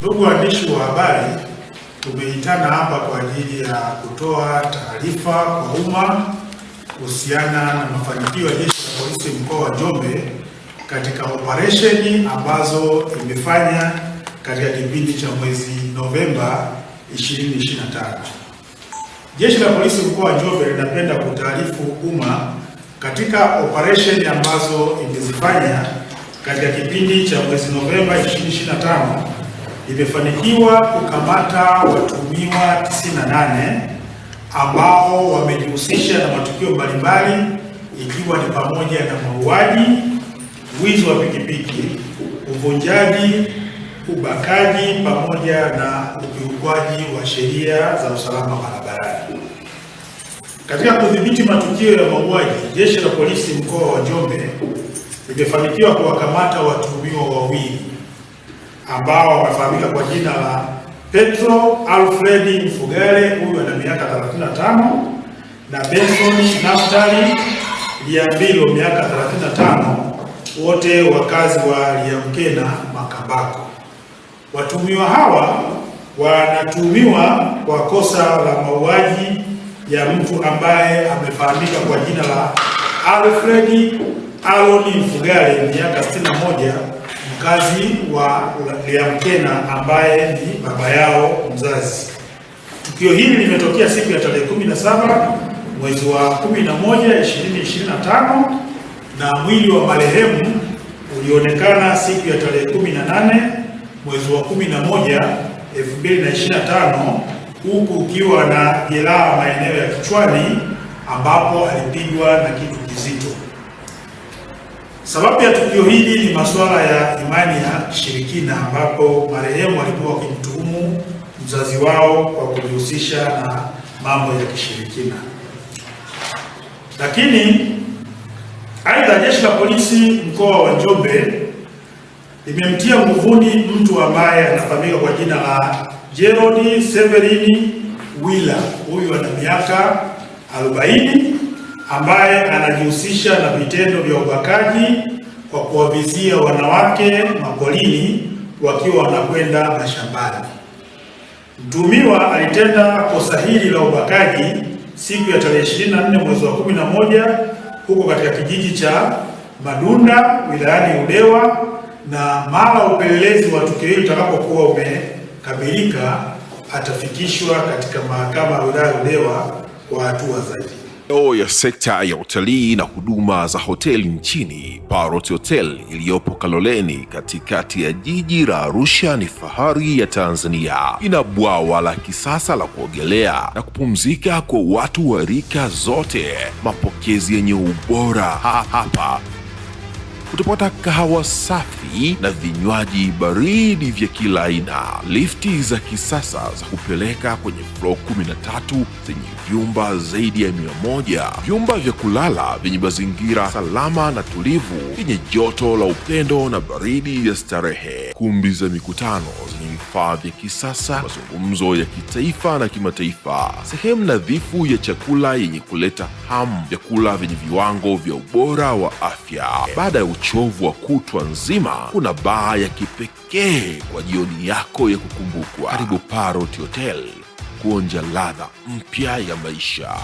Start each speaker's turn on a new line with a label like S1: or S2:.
S1: Ndugu waandishi wa habari, tumeitana hapa kwa ajili ya kutoa taarifa kwa umma kuhusiana na mafanikio ya Jeshi la Polisi mkoa wa Njombe katika operesheni ambazo imefanya katika kipindi cha mwezi Novemba 2025. Jeshi la Polisi mkoa wa Njombe linapenda kutaarifu umma katika operesheni ambazo imezifanya katika kipindi cha mwezi Novemba 2025 imefanikiwa kukamata watuhumiwa 98 ambao wamejihusisha na matukio mbalimbali ikiwa ni pamoja na mauaji, wizi wa pikipiki, uvunjaji, ubakaji pamoja na ukiukwaji wa sheria za usalama barabarani. Katika kudhibiti matukio ya mauaji, Jeshi la Polisi mkoa wa Njombe limefanikiwa kuwakamata watuhumiwa wawili ambao wamefahamika kwa jina la Petro Alfred Mfugale, huyu ana miaka 35, na Benson Naftali Liambilo, miaka 35, wote wakazi wa Liamkena Makambako. Watuhumiwa hawa wanatuhumiwa kwa kosa la mauaji ya mtu ambaye amefahamika kwa jina la Alfred Aloni Mfugale, miaka 61, mkazi wa Liamkena ambaye ni baba yao mzazi. Tukio hili limetokea siku ya tarehe 17 mwezi wa 11 2025, na mwili wa marehemu ulionekana siku ya tarehe 18 mwezi wa 11 2025, huku ukiwa na jeraha maeneo ya kichwani ambapo alipigwa na kitu kizito. Sababu ya tukio hili ni masuala ya imani ya kishirikina, ambapo marehemu alikuwa akimtuhumu mzazi wao kwa kujihusisha na mambo ya kishirikina. Lakini aidha, Jeshi la Polisi mkoa wa Njombe limemtia nguvuni mtu ambaye anafahamika kwa jina la Gerald Severini Wila, huyu ana miaka 40, ambaye anajihusisha na vitendo vya ubakaji kwa kuwavizia wanawake mapolini wakiwa wanakwenda mashambani. Mtuhumiwa alitenda kosa hili la ubakaji siku ya tarehe 24 mwezi wa 11 huko katika kijiji cha Madunda wilayani Udewa, na mara upelelezi wa tukio hili utakapokuwa umekamilika atafikishwa katika mahakama ya wilaya Udewa kwa hatua zaidi.
S2: Ya sekta ya utalii na huduma za hoteli nchini, Parrot Hotel iliyopo Kaloleni katikati ya jiji la Arusha ni fahari ya Tanzania. Ina bwawa la kisasa la kuogelea na kupumzika kwa watu wa rika zote, mapokezi yenye ubora. Hapa utapata kahawa safi na vinywaji baridi vya kila aina, lifti za kisasa za kupeleka kwenye floor 13 zenye vyumba zaidi ya 100, vyumba vya kulala vyenye mazingira salama na tulivu, vyenye joto la upendo na baridi ya starehe, kumbi za mikutano zenye vifaa vya kisasa, mazungumzo ya kitaifa na kimataifa, sehemu nadhifu ya chakula yenye kuleta hamu, vyakula vyenye viwango vya ubora wa afya. Baada ya uchovu wa kutwa nzima, kuna baa ya kipekee kwa jioni yako ya kukumbukwa. Karibu Parrot Hotel kuonja ladha mpya ya maisha.